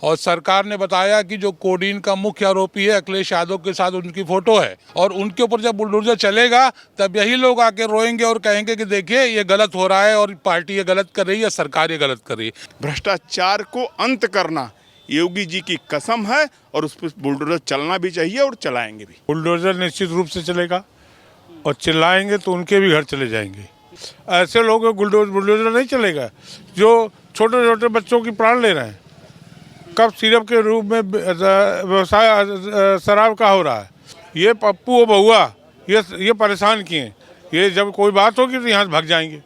और सरकार ने बताया कि जो कोडीन का मुख्य आरोपी है अखिलेश यादव के साथ उनकी फोटो है और उनके ऊपर जब बुलडोजर चलेगा तब यही लोग आके रोएंगे और कहेंगे कि देखिए ये गलत हो रहा है और पार्टी ये गलत कर रही है, सरकार ये गलत कर रही है। भ्रष्टाचार को अंत करना योगी जी की कसम है और उस पर बुलडोजर चलना भी चाहिए और चलाएंगे भी। बुलडोजर निश्चित रूप से चलेगा और चिल्लाएंगे तो उनके भी घर चले जाएंगे। ऐसे लोगों को बुलडोजर नहीं चलेगा जो छोटे छोटे बच्चों की प्राण ले रहे हैं। कब सिरप के रूप में व्यवसाय शराब का हो रहा है। ये पप्पू और बहुआ ये परेशान किए। ये जब कोई बात होगी तो यहाँ से भाग जाएंगे।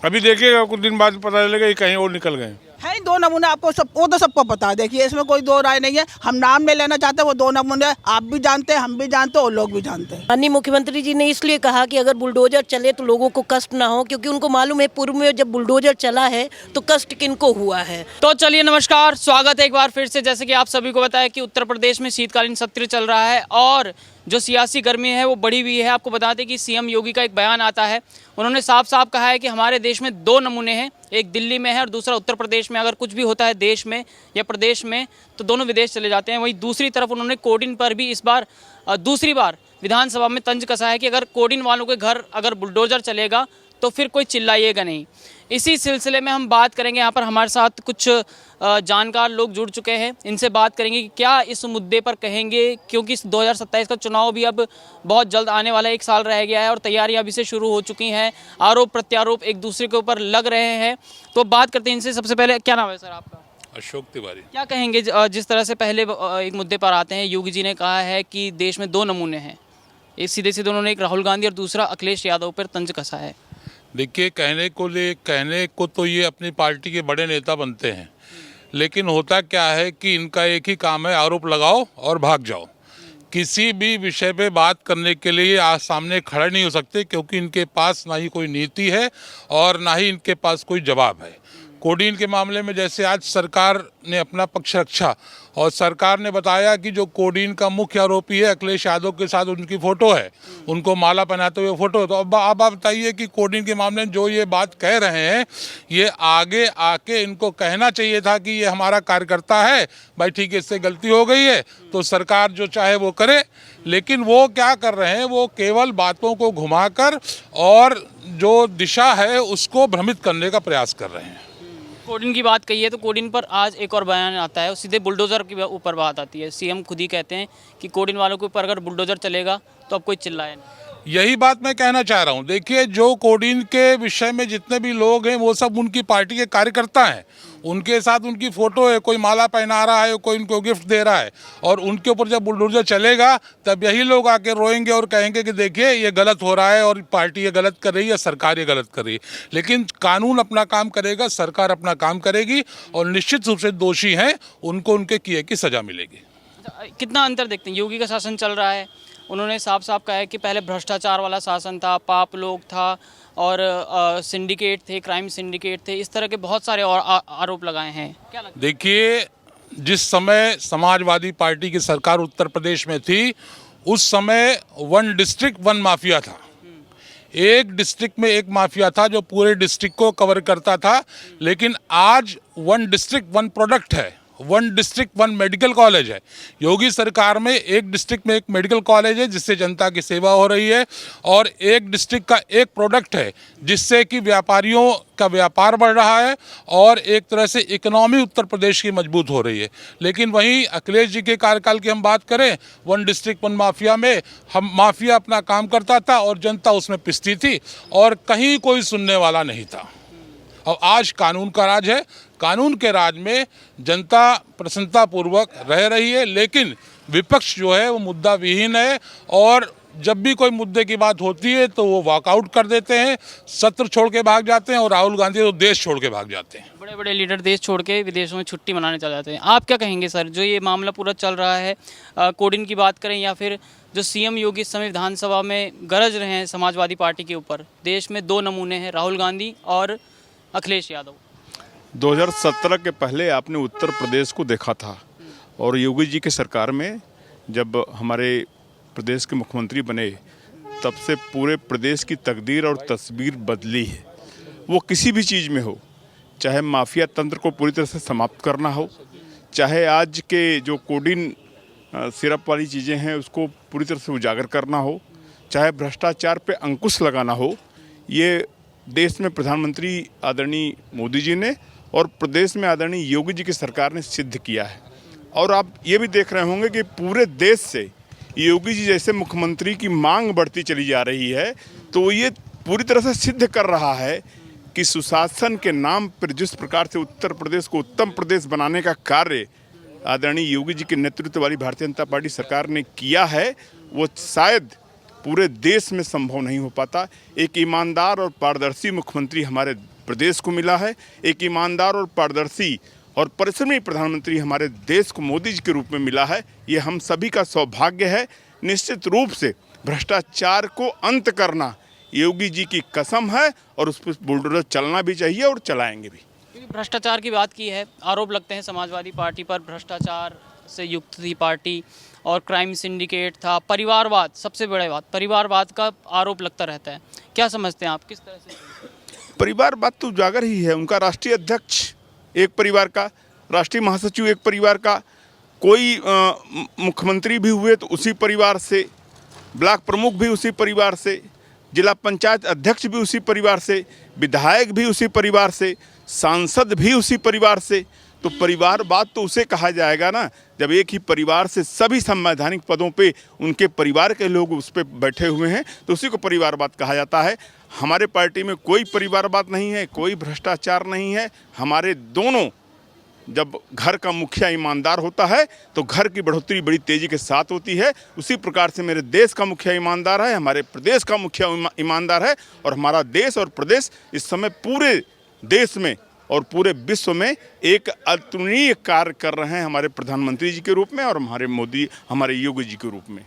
अभी देखिएगा कुछ दिन बाद पता चलेगा ये कहीं और निकल गए। है दो नमूने, आपको सब वो तो सबको पता है। देखिए इसमें कोई दो राय नहीं है, हम नाम नहीं लेना चाहते। वो दो नमूने आप भी जानते हैं, हम भी जानते हैं और लोग भी जानते हैं। माननीय मुख्यमंत्री जी ने इसलिए कहा कि अगर बुलडोजर चले तो लोगों को कष्ट ना हो, क्योंकि उनको मालूम है पूर्व में जब बुलडोजर चला है तो कष्ट किनको हुआ है। तो चलिए नमस्कार, स्वागत है एक बार फिर से। जैसे कि आप सभी को बताया कि उत्तर प्रदेश में शीतकालीन सत्र चल रहा है और जो सियासी गर्मी है वो बढ़ी हुई है। आपको बता दें कि सीएम योगी का एक बयान आता है, उन्होंने साफ साफ कहा है कि हमारे देश में दो नमूने हैं, एक दिल्ली में है और दूसरा उत्तर प्रदेश में। अगर कुछ भी होता है देश में या प्रदेश में तो दोनों विदेश चले जाते हैं। वहीं दूसरी तरफ उन्होंने कोडिन पर भी इस बार दूसरी बार विधानसभा में तंज कसा है कि अगर कोडिन वालों के घर अगर बुलडोजर चलेगा तो फिर कोई चिल्लाइएगा नहीं। इसी सिलसिले में हम बात करेंगे। यहाँ पर हमारे साथ कुछ जानकार लोग जुड़ चुके हैं, इनसे बात करेंगे कि क्या इस मुद्दे पर कहेंगे, क्योंकि 2027 का चुनाव भी अब बहुत जल्द आने वाला है, 1 साल रह गया है और तैयारियां अभी से शुरू हो चुकी हैं। आरोप प्रत्यारोप एक दूसरे के ऊपर लग रहे हैं। तो बात करते हैं इनसे। सबसे पहले क्या नाम है सर आपका? अशोक तिवारी। क्या कहेंगे जिस तरह से पहले एक मुद्दे पर आते हैं, योगी जी ने कहा है कि देश में दो नमूने हैं। एक सीधे सीधे उन्होंने एक राहुल गांधी और दूसरा अखिलेश यादव पर तंज कसा है। देखिए कहने को तो ये अपनी पार्टी के बड़े नेता बनते हैं, लेकिन होता क्या है कि इनका एक ही काम है, आरोप लगाओ और भाग जाओ। किसी भी विषय पे बात करने के लिए आज सामने खड़े नहीं हो सकते, क्योंकि इनके पास ना ही कोई नीति है और ना ही इनके पास कोई जवाब है। कोडीन के मामले में जैसे आज सरकार ने अपना पक्ष रखा और सरकार ने बताया कि जो कोडीन का मुख्य आरोपी है अखिलेश यादव के साथ उनकी फ़ोटो है, उनको माला पहनाते हुए फ़ोटो। तो अब आप बताइए कि कोडीन के मामले में जो ये बात कह रहे हैं, ये आगे आके इनको कहना चाहिए था कि ये हमारा कार्यकर्ता है, भाई ठीक है इससे गलती हो गई है तो सरकार जो चाहे वो करे। लेकिन वो क्या कर रहे हैं, वो केवल बातों को घुमाकर और जो दिशा है उसको भ्रमित करने का प्रयास कर रहे हैं। कोडिन की बात कही है तो कोडिन पर आज एक और बयान आता है, सीधे बुलडोजर के ऊपर बात आती है। सीएम खुद ही कहते हैं कि कोडिन वालों के ऊपर अगर बुलडोजर चलेगा तो अब कोई चिल्लाए नहीं। यही बात मैं कहना चाह रहा हूँ। देखिए जो कोडीन के विषय में जितने भी लोग हैं वो सब उनकी पार्टी के कार्यकर्ता हैं, उनके साथ उनकी फ़ोटो है, कोई माला पहना रहा है, कोई उनको गिफ्ट दे रहा है और उनके ऊपर जब बुलडोजर चलेगा तब यही लोग आके रोएंगे और कहेंगे कि देखिए ये गलत हो रहा है और पार्टी ये गलत कर रही है, सरकार ये गलत कर रही है। लेकिन कानून अपना काम करेगा, सरकार अपना काम करेगी और निश्चित रूप से दोषी हैं उनको उनके किए की सज़ा मिलेगी। कितना अंतर देखते हैं? योगी का शासन चल रहा है, उन्होंने साफ साफ कहा है कि पहले भ्रष्टाचार वाला शासन था, पाप लोग था और सिंडिकेट थे, क्राइम सिंडिकेट थे, इस तरह के बहुत सारे और आरोप लगाए हैं। क्या लगता है? देखिए जिस समय समाजवादी पार्टी की सरकार उत्तर प्रदेश में थी उस समय 1 डिस्ट्रिक्ट 1 माफिया था। एक डिस्ट्रिक्ट में एक माफिया था जो पूरे डिस्ट्रिक्ट को कवर करता था। लेकिन आज 1 डिस्ट्रिक्ट 1 प्रोडक्ट है, 1 डिस्ट्रिक्ट 1 मेडिकल कॉलेज है। योगी सरकार में एक डिस्ट्रिक्ट में एक मेडिकल कॉलेज है जिससे जनता की सेवा हो रही है और एक डिस्ट्रिक्ट का एक प्रोडक्ट है जिससे कि व्यापारियों का व्यापार बढ़ रहा है और एक तरह से इकोनॉमी उत्तर प्रदेश की मजबूत हो रही है। लेकिन वहीं अखिलेश जी के कार्यकाल की हम बात करें, 1 डिस्ट्रिक्ट 1 माफिया में हम माफिया अपना काम करता था और जनता उसमें पिसती थी और कहीं कोई सुनने वाला नहीं था। और आज कानून का राज है, कानून के राज में जनता प्रसन्नतापूर्वक रह रही है। लेकिन विपक्ष जो है वो मुद्दा विहीन है और जब भी कोई मुद्दे की बात होती है तो वो वॉकआउट कर देते हैं, सत्र छोड़ के भाग जाते हैं और राहुल गांधी तो देश छोड़ के भाग जाते हैं। बड़े बड़े लीडर देश छोड़ के विदेशों में छुट्टी मनाने चले जाते हैं। आप क्या कहेंगे सर, जो ये मामला पूरा चल रहा है, कोडिन की बात करें या फिर जो सीएम योगी इस समय विधानसभा में गरज रहे हैं समाजवादी पार्टी के ऊपर, देश में दो नमूने हैं, राहुल गांधी और अखिलेश यादव। 2017 के पहले आपने उत्तर प्रदेश को देखा था और योगी जी की सरकार में जब हमारे प्रदेश के मुख्यमंत्री बने तब से पूरे प्रदेश की तकदीर और तस्वीर बदली है। वो किसी भी चीज़ में हो, चाहे माफिया तंत्र को पूरी तरह से समाप्त करना हो, चाहे आज के जो कोडिन सिरप वाली चीज़ें हैं उसको पूरी तरह से उजागर करना हो, चाहे भ्रष्टाचार पे अंकुश लगाना हो, ये देश में प्रधानमंत्री आदरणीय मोदी जी ने और प्रदेश में आदरणीय योगी जी की सरकार ने सिद्ध किया है। और आप ये भी देख रहे होंगे कि पूरे देश से योगी जी जैसे मुख्यमंत्री की मांग बढ़ती चली जा रही है, तो ये पूरी तरह से सिद्ध कर रहा है कि सुशासन के नाम पर जिस प्रकार से उत्तर प्रदेश को उत्तम प्रदेश बनाने का कार्य आदरणीय योगी जी के नेतृत्व वाली भारतीय जनता पार्टी सरकार ने किया है, वो शायद पूरे देश में संभव नहीं हो पाता। एक ईमानदार और पारदर्शी मुख्यमंत्री हमारे प्रदेश को मिला है, एक ईमानदार और पारदर्शी और परिश्रमी प्रधानमंत्री हमारे देश को मोदी जी के रूप में मिला है। ये हम सभी का सौभाग्य है। निश्चित रूप से भ्रष्टाचार को अंत करना योगी जी की कसम है और उस पर बुलडोजर चलना भी चाहिए और चलाएंगे भी। भ्रष्टाचार की बात की है, आरोप लगते हैं समाजवादी पार्टी पर भ्रष्टाचार से युक्त थी पार्टी और क्राइम सिंडिकेट था, परिवारवाद, सबसे बड़ी बात परिवारवाद का आरोप लगता रहता है। क्या समझते हैं आप, किस तरह से? परिवारवाद तो उजागर ही है। उनका राष्ट्रीय अध्यक्ष एक परिवार का, राष्ट्रीय महासचिव एक परिवार का, कोई मुख्यमंत्री भी हुए तो उसी परिवार से, ब्लॉक प्रमुख भी उसी परिवार से, जिला पंचायत अध्यक्ष भी उसी परिवार से, विधायक भी उसी परिवार से, सांसद भी उसी परिवार से। तो परिवारवाद तो उसे कहा जाएगा ना जब एक ही परिवार से सभी संवैधानिक पदों पे उनके परिवार के लोग उस पर बैठे हुए हैं, तो उसी को परिवारवाद कहा जाता है। हमारे पार्टी में कोई परिवारवाद नहीं है, कोई भ्रष्टाचार नहीं है। हमारे दोनों, जब घर का मुखिया ईमानदार होता है तो घर की बढ़ोतरी बड़ी तेज़ी के साथ होती है। उसी प्रकार से मेरे देश का मुखिया ईमानदार है, हमारे प्रदेश का मुखिया ईमानदार है और हमारा देश और प्रदेश इस समय पूरे देश में और पूरे विश्व में एक अतुलनीय कार्य कर रहे हैं हमारे प्रधानमंत्री जी के रूप में और हमारे योगी जी के रूप में।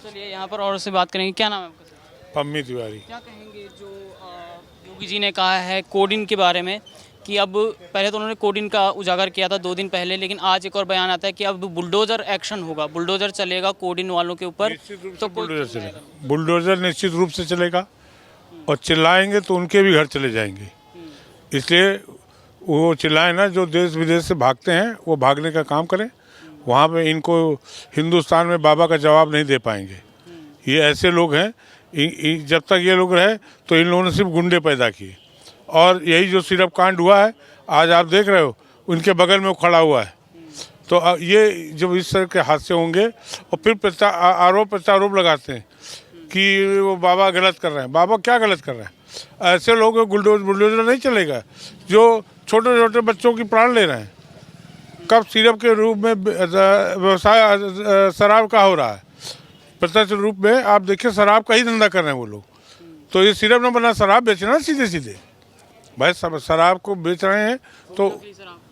चलिए यहाँ पर और से बात करेंगे। क्या नाम है आपका? पम्मी तिवारी। क्या कहेंगे जो योगी जी ने कहा है कोडिन के बारे में कि अब, पहले तो उन्होंने कोडिन का उजागर किया था 2 दिन पहले, लेकिन आज एक और बयान आता है कि अब बुलडोजर एक्शन होगा, बुलडोजर चलेगा कोडिन वालों के ऊपर। तो बुलडोजर चलेगा, बुलडोजर निश्चित रूप से चलेगा और चिल्लाएंगे तो उनके भी घर चले जाएंगे। इसलिए वो चिल्लाए ना, जो देश विदेश से भागते हैं वो भागने का काम करें। वहाँ पे इनको हिंदुस्तान में बाबा का जवाब नहीं दे पाएंगे। ये ऐसे लोग हैं, जब तक ये लोग रहे तो इन लोगों ने सिर्फ गुंडे पैदा किए। और यही जो सिरप कांड हुआ है, आज आप देख रहे हो उनके बगल में वो खड़ा हुआ है। तो ये जब इस तरह के हादसे होंगे और फिर आरोप प्रत्यारोप लगाते हैं कि वो बाबा गलत कर रहे हैं। बाबा क्या गलत कर रहे हैं? ऐसे लोग बुलडोजर नहीं चलेगा जो छोटे छोटे बच्चों की प्राण ले रहे हैं। कब सिरप के रूप में व्यवसाय शराब का हो रहा है, प्रत्यक्ष रूप में आप देखिए शराब का ही धंधा कर रहे हैं वो लोग। तो ये सिरप न बना, शराब बेचना सीधे सीधे भाई, सब शराब को बेच रहे हैं तो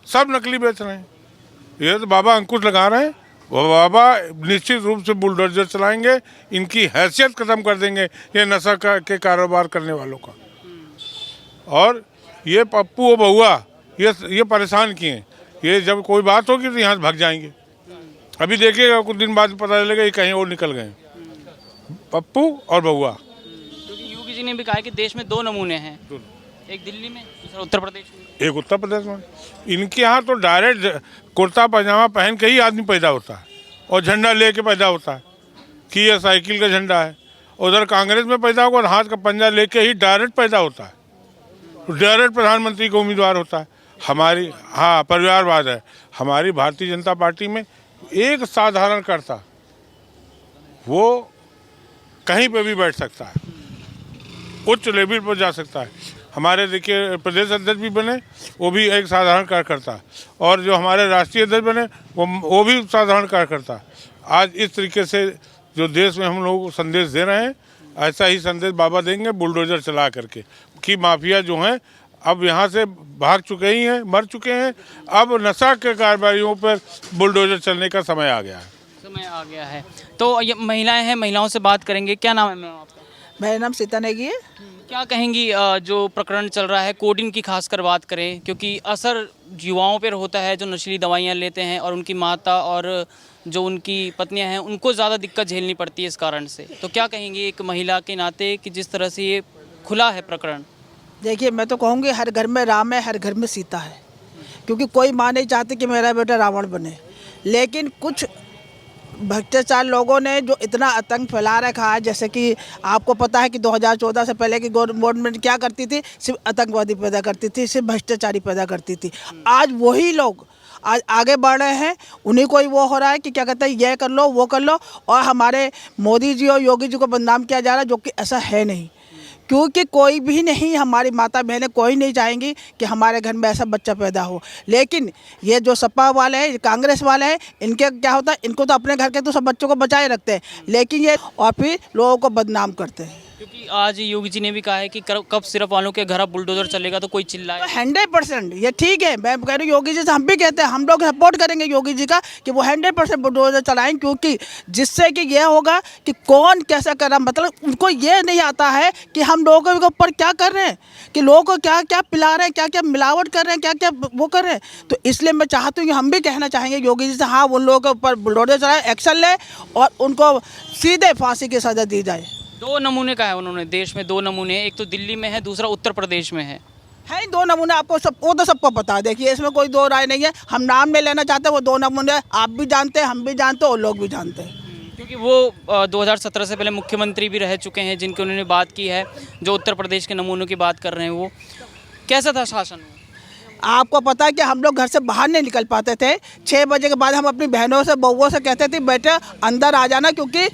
सब नकली बेच रहे हैं। ये तो बाबा अंकुश लगा रहे हैं। वो बाबा निश्चित रूप से बुलडोजर चलाएंगे, इनकी हैसियत खत्म कर देंगे ये नशा के कारोबार करने वालों का। और ये पप्पू और बहुआ ये परेशान किए। ये जब कोई बात होगी तो यहाँ से भाग जाएंगे। अभी देखिएगा कुछ दिन बाद पता चलेगा ये कहीं और निकल गए, पप्पू और बहुआ। क्योंकि योगी जी ने भी कहा कि देश में 2 नमूने हैं, एक दिल्ली में, दूसरा उत्तर प्रदेश में। एक उत्तर प्रदेश में। इनके यहाँ तो डायरेक्ट कुर्ता पजामा पहन के ही आदमी पैदा होता है और झंडा लेके पैदा होता है कि ये साइकिल का झंडा है। उधर कांग्रेस में पैदा होगा और हाथ का पंजा लेके ही डायरेक्ट पैदा होता है, डायरेक्ट प्रधानमंत्री का उम्मीदवार होता है। हमारी परिवारवाद है। हमारी भारतीय जनता पार्टी में एक साधारण कर्ता वो कहीं पे भी बैठ सकता है, उच्च लेवल पर जा सकता है। हमारे देखिए प्रदेश अध्यक्ष भी बने, वो भी एक साधारण कार्यकर्ता, और जो हमारे राष्ट्रीय अध्यक्ष बने वो भी साधारण कार्यकर्ता। आज इस तरीके से जो देश में हम लोग संदेश दे रहे हैं, ऐसा ही संदेश बाबा देंगे बुलडोजर चला करके कि माफिया जो हैं अब यहाँ से भाग चुके ही हैं, मर चुके हैं। अब नशा के कारोबारियों पर बुलडोजर चलने का समय आ गया है। तो ये महिलाएं हैं, महिलाओं से बात करेंगे। क्या नाम है मैम आपका? मेरा नाम सीता नेगी है। क्या कहेंगी जो प्रकरण चल रहा है कोडिन की खासकर बात करें, क्योंकि असर युवाओं पर होता है जो नशीली दवाइयाँ लेते हैं, और उनकी माता और जो उनकी पत्नियां हैं उनको ज़्यादा दिक्कत झेलनी पड़ती है इस कारण से। तो क्या कहेंगी एक महिला के नाते कि जिस तरह से ये खुला है प्रकरण? देखिए, मैं तो कहूँगी हर घर में राम है, हर घर में सीता है, क्योंकि कोई माँ नहीं चाहती कि मेरा बेटा रावण बने। लेकिन कुछ भ्रष्टाचार लोगों ने जो इतना आतंक फैला रखा है, जैसे कि आपको पता है कि 2014 से पहले की गवर्नमेंट क्या करती थी, सिर्फ आतंकवादी पैदा करती थी, सिर्फ भ्रष्टाचारी पैदा करती थी। आज वही लोग आज आगे बढ़ रहे हैं, उन्हीं को ही वो हो रहा है कि क्या कहते हैं, ये कर लो वो कर लो, और हमारे मोदी जी और योगी जी को बदनाम किया जा रहा है, जो कि ऐसा है नहीं। क्योंकि कोई भी नहीं, हमारी माता बहनें कोई नहीं चाहेंगी कि हमारे घर में ऐसा बच्चा पैदा हो। लेकिन ये जो सपा वाले हैं, कांग्रेस वाले हैं, इनके क्या होता है, इनको तो अपने घर के तो सब बच्चों को बचाए रखते हैं, लेकिन ये और फिर लोगों को बदनाम करते हैं। क्योंकि आज योगी जी ने भी कहा है कि कब सिर्फ वालों के घर अब बुलडोजर चलेगा तो कोई चिल्लाए। तो 100% ये ठीक है, मैं कह रही हूँ योगी जी से हम भी कहते हैं, हम लोग सपोर्ट करेंगे योगी जी का कि वो 100% बुलडोजर चलाएं, क्योंकि जिससे कि ये होगा कि कौन कैसा कर रहा, मतलब उनको ये नहीं आता है कि हम लोगों के ऊपर क्या कर रहे हैं, कि लोगों को क्या क्या पिला रहे हैं, क्या क्या मिलावट कर रहे हैं, क्या क्या वो कर रहे हैं। तो इसलिए मैं चाहती हूँ कि हम भी कहना चाहेंगे योगी जी से, हाँ उन लोगों के ऊपर बुलडोजर चलाए, एक्शन ले और उनको सीधे फांसी की सज़ा दी जाए। 2 नमूने का है उन्होंने, देश में 2 नमूने, एक तो दिल्ली में है, दूसरा उत्तर प्रदेश में है। ही 2 नमूने, आपको सब वो तो सबको पता है। देखिए इसमें कोई दो राय नहीं है, हम नाम नहीं लेना चाहते, वो 2 नमूने आप भी जानते हैं, हम भी जानते हैं और लोग भी जानते हैं। क्योंकि वो 2017 से पहले मुख्यमंत्री भी रह चुके हैं, जिनकी उन्होंने बात की है। जो उत्तर प्रदेश के नमूनों की बात कर रहे हैं, वो कैसा था शासन में? आपको पता है कि हम लोग घर से बाहर नहीं निकल पाते थे। 6 बजे के बाद हम अपनी बहनों से बहुओं से कहते थे बेटे अंदर आ जाना, क्योंकि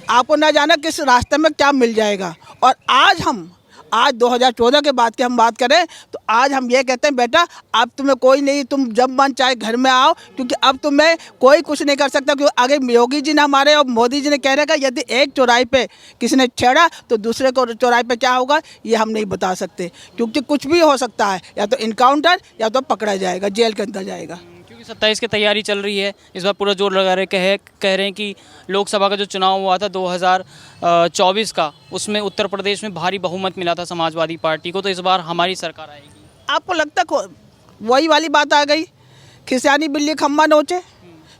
आपको ना जाना किस रास्ते में क्या मिल जाएगा। और आज 2014 के बाद की हम बात करें तो आज हम ये कहते हैं बेटा अब तुम्हें कोई नहीं, तुम जब मन चाहे घर में आओ, क्योंकि अब तुम्हें कोई कुछ नहीं कर सकता। क्योंकि आगे योगी जी ने हमारे और मोदी जी ने कह रखा यदि एक चौराहे पे किसी ने छेड़ा तो दूसरे को चौराहे पे क्या होगा ये हम नहीं बता सकते, क्योंकि कुछ भी हो सकता है, या तो इनकाउंटर या तो पकड़ा जाएगा, जेल के अंदर जाएगा। 27 की तैयारी चल रही है, इस बार पूरा जोर लगा रहे कह रहे हैं कि लोकसभा का जो चुनाव हुआ था 2024 का, उसमें उत्तर प्रदेश में भारी बहुमत मिला था समाजवादी पार्टी को, तो इस बार हमारी सरकार आएगी। आपको लगता वही वाली बात आ गई, खिसियानी बिल्ली खम्मा नोचे,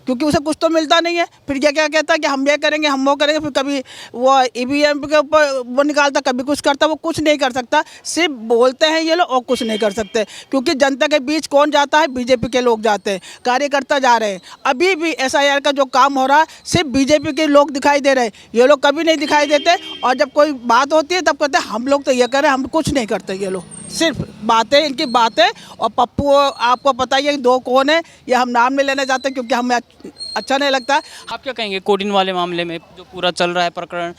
क्योंकि उसे कुछ तो मिलता नहीं है। फिर क्या क्या कहता है कि हम ये करेंगे हम वो करेंगे, फिर कभी वो EVM के ऊपर वो निकालता, कभी कुछ करता, वो कुछ नहीं कर सकता। सिर्फ बोलते हैं ये लोग और कुछ नहीं कर सकते, क्योंकि जनता के बीच कौन जाता है, बीजेपी के लोग जाते हैं, कार्यकर्ता जा रहे हैं। अभी भी SIR का जो काम हो रहा है सिर्फ बीजेपी के लोग दिखाई दे रहे हैं, ये लोग कभी नहीं दिखाई देते। और जब कोई बात होती है तब कहते हैं हम लोग तो ये करें, हम कुछ नहीं करते। ये लोग सिर्फ बातें, इनकी बातें। और पप्पू आपको पता ही है 2 कौन है, ये हम नाम नहीं लेना चाहते क्योंकि हमें अच्छा नहीं लगता। आप क्या कहेंगे कोडिन वाले मामले में जो पूरा चल रहा है प्रकरण,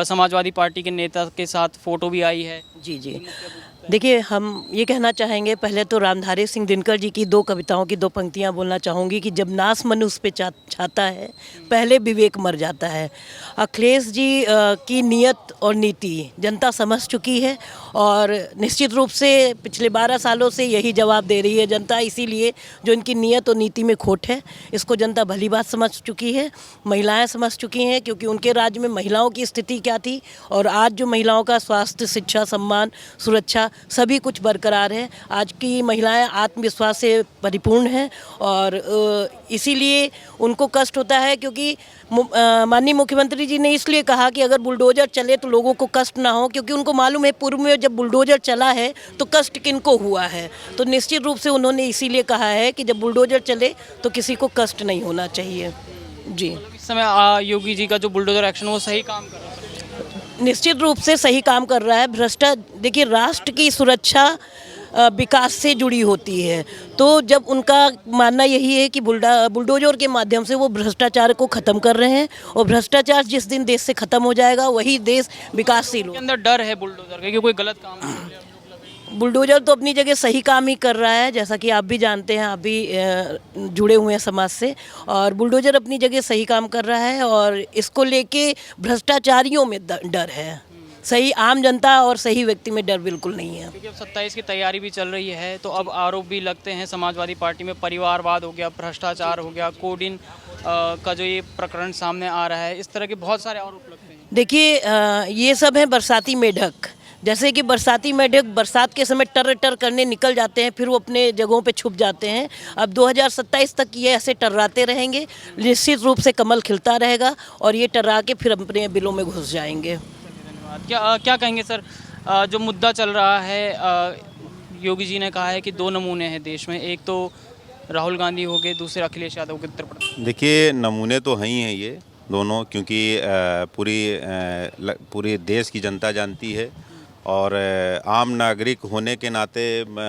समाजवादी पार्टी के नेता के साथ फोटो भी आई है? जी देखिए, हम ये कहना चाहेंगे, पहले तो रामधारी सिंह दिनकर जी की 2 कविताओं की 2 पंक्तियाँ बोलना चाहूँगी कि जब नाश मनुष्य पे छाता है पहले विवेक मर जाता है। अखिलेश जी की नीयत और नीति जनता समझ चुकी है और निश्चित रूप से पिछले 12 सालों से यही जवाब दे रही है जनता। इसीलिए जो इनकी नीयत और नीति में खोट है इसको जनता भली बात समझ चुकी है, महिलाएं समझ चुकी हैं, क्योंकि उनके राज्य में महिलाओं की स्थिति क्या थी और आज जो महिलाओं का स्वास्थ्य, शिक्षा, सम्मान, सुरक्षा सभी कुछ बरकरार है। आज की महिलाएं आत्मविश्वास से परिपूर्ण हैं और इसीलिए उनको कष्ट होता है, क्योंकि माननीय मुख्यमंत्री जी ने इसलिए कहा कि अगर बुलडोजर चले तो लोगों को कष्ट ना हो, क्योंकि उनको मालूम है पूर्व में जब बुलडोजर चला है तो कष्ट किनको हुआ है। तो निश्चित रूप से उन्होंने इसीलिए कहा है कि जब बुलडोजर चले तो किसी को कष्ट नहीं होना चाहिए। जी, इस समय योगी जी का जो बुलडोजर एक्शन वो सही काम कर रहा है? निश्चित रूप से सही काम कर रहा है। देखिए, राष्ट्र की सुरक्षा विकास से जुड़ी होती है, तो जब उनका मानना यही है कि बुलडोजर के माध्यम से वो भ्रष्टाचार को ख़त्म कर रहे हैं और भ्रष्टाचार जिस दिन देश से ख़त्म हो जाएगा वही देश विकासशील हो। अंदर डर है बुलडोजर का कि कोई गलत काम नहीं हो जाए। बुलडोजर तो अपनी जगह सही काम ही कर रहा है, जैसा कि आप भी जानते हैं, आप भी जुड़े हुए हैं समाज से, और बुलडोजर अपनी जगह सही काम कर रहा है और इसको लेके भ्रष्टाचारियों में डर है। सही आम जनता और सही व्यक्ति में डर बिल्कुल नहीं है। क्योंकि अब 27 की तैयारी भी चल रही है, तो अब आरोप भी लगते हैं समाजवादी पार्टी में, परिवारवाद हो गया, भ्रष्टाचार हो गया, कोडिन का जो ये प्रकरण सामने आ रहा है, इस तरह के बहुत सारे आरोप लगते हैं। देखिए, ये सब है बरसाती मेढक। जैसे कि बरसाती मेढक बरसात के समय टर टर करने निकल जाते हैं, फिर वो अपने जगहों पे छुप जाते हैं। अब 2027 तक ये ऐसे टर्राते रहेंगे, निश्चित रूप से कमल खिलता रहेगा और ये टर्रा के फिर अपने बिलों में घुस जाएंगे। क्या कहेंगे सर, जो मुद्दा चल रहा है, योगी जी ने कहा है कि 2 नमूने हैं देश में, एक तो राहुल गांधी हो गए, दूसरे अखिलेश यादव के उत्तर प्रदेश। देखिए, नमूने तो हैं ही हैं ये दोनों, क्योंकि पूरी देश की जनता जानती है और आम नागरिक होने के नाते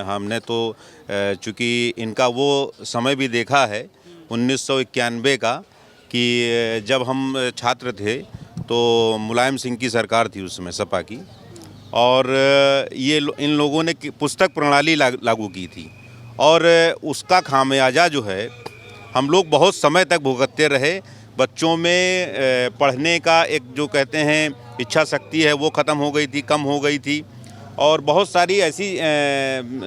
हमने तो चूँकि इनका वो समय भी देखा है 1991 का, कि जब हम छात्र थे तो मुलायम सिंह की सरकार थी उसमें, सपा की, और इन लोगों ने पुस्तक प्रणाली लागू की थी और उसका खामियाजा जो है हम लोग बहुत समय तक भुगतते रहे। बच्चों में पढ़ने का एक जो कहते हैं इच्छा शक्ति है वो ख़त्म हो गई थी, कम हो गई थी, और बहुत सारी ऐसी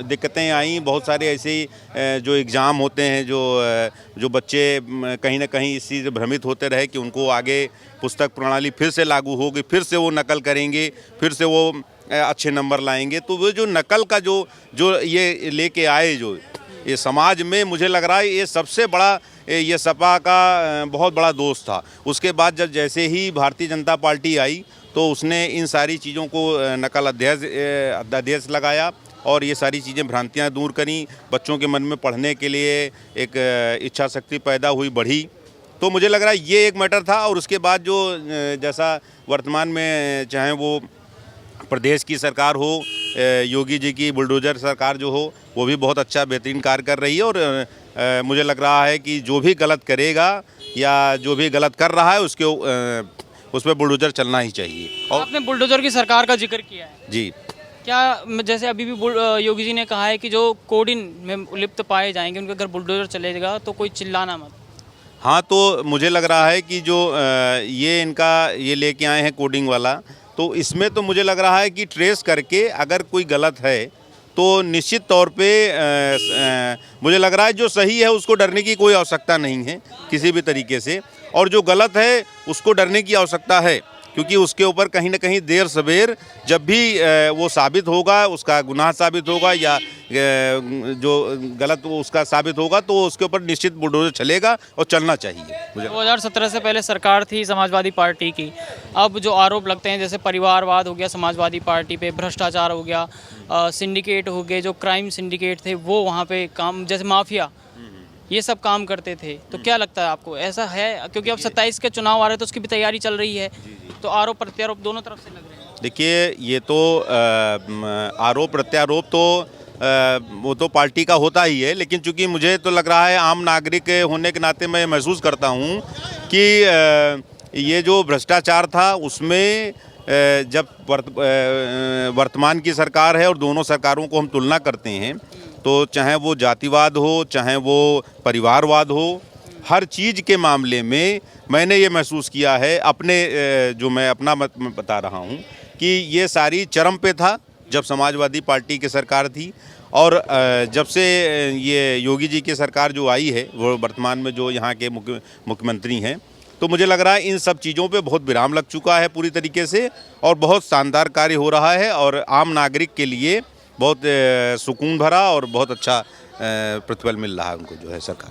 दिक्कतें आईं, बहुत सारे ऐसे जो एग्ज़ाम होते हैं जो बच्चे कहीं ना कहीं इस चीज़ से भ्रमित होते रहे कि उनको आगे पुस्तक प्रणाली फिर से लागू होगी, फिर से वो नकल करेंगे, फिर से वो अच्छे नंबर लाएंगे। तो वो जो नकल का जो ये लेके आए जो ये समाज में, मुझे लग रहा है ये सबसे बड़ा ये सपा का बहुत बड़ा दोष था। उसके बाद जब जैसे ही भारतीय जनता पार्टी आई तो उसने इन सारी चीज़ों को नकल अध्यादेश लगाया और ये सारी चीज़ें भ्रांतियाँ दूर करी, बच्चों के मन में पढ़ने के लिए एक इच्छा शक्ति पैदा हुई, बढ़ी। तो मुझे लग रहा है ये एक मैटर था। और उसके बाद जो जैसा वर्तमान में चाहे वो प्रदेश की सरकार हो, योगी जी की बुलडोजर सरकार जो हो, वो भी बहुत अच्छा बेहतरीन कार्य कर रही है। और मुझे लग रहा है कि जो भी गलत करेगा या जो भी गलत कर रहा है उस पर बुलडोजर चलना ही चाहिए। और आपने बुलडोजर की सरकार का जिक्र किया है जी, क्या जैसे अभी भी योगी जी ने कहा है कि जो कोडिन में लिप्त पाए जाएंगे उनके अगर बुलडोजर चलेगा तो कोई चिल्लाना मत। हाँ, तो मुझे लग रहा है कि जो ये इनका ये लेके आए हैं कोडिंग वाला, तो इसमें तो मुझे लग रहा है कि ट्रेस करके अगर कोई गलत है तो निश्चित तौर पे मुझे लग रहा है जो सही है उसको डरने की कोई आवश्यकता नहीं है किसी भी तरीके से, और जो गलत है उसको डरने की आवश्यकता है, क्योंकि उसके ऊपर कहीं ना कहीं देर सवेर जब भी वो साबित होगा, उसका गुनाह साबित होगा या जो गलत वो उसका साबित होगा, तो उसके ऊपर निश्चित बुलडोजर चलेगा और चलना चाहिए। 2017 से पहले सरकार थी समाजवादी पार्टी की, अब जो आरोप लगते हैं जैसे परिवारवाद हो गया समाजवादी पार्टी पे, भ्रष्टाचार हो गया, सिंडिकेट हो गए, जो क्राइम सिंडिकेट थे वो वहाँ पे काम, जैसे माफिया, ये सब काम करते थे, तो क्या लगता है आपको ऐसा है? क्योंकि अब 27 के चुनाव आ रहे हैं तो उसकी भी तैयारी चल रही है, तो आरोप प्रत्यारोप दोनों तरफ से लग रहे हैं। देखिए, ये तो आरोप प्रत्यारोप तो वो तो पार्टी का होता ही है, लेकिन चूंकि मुझे तो लग रहा है आम नागरिक होने के नाते मैं महसूस करता हूँ कि ये जो भ्रष्टाचार था उसमें जब वर्तमान की सरकार है और दोनों सरकारों को हम तुलना करते हैं तो चाहे वो जातिवाद हो, चाहे वो परिवारवाद हो, हर चीज़ के मामले में मैंने ये महसूस किया है, अपने जो मैं अपना मत बता रहा हूँ कि ये सारी चरम पे था जब समाजवादी पार्टी की सरकार थी, और जब से ये योगी जी की सरकार जो आई है, वो वर्तमान में जो यहाँ के मुख्यमंत्री हैं, तो मुझे लग रहा है इन सब चीज़ों पे बहुत विराम लग चुका है पूरी तरीके से, और बहुत शानदार कार्य हो रहा है और आम नागरिक के लिए बहुत सुकून भरा और बहुत अच्छा प्रतिफल मिल रहा है उनको जो है सरकार।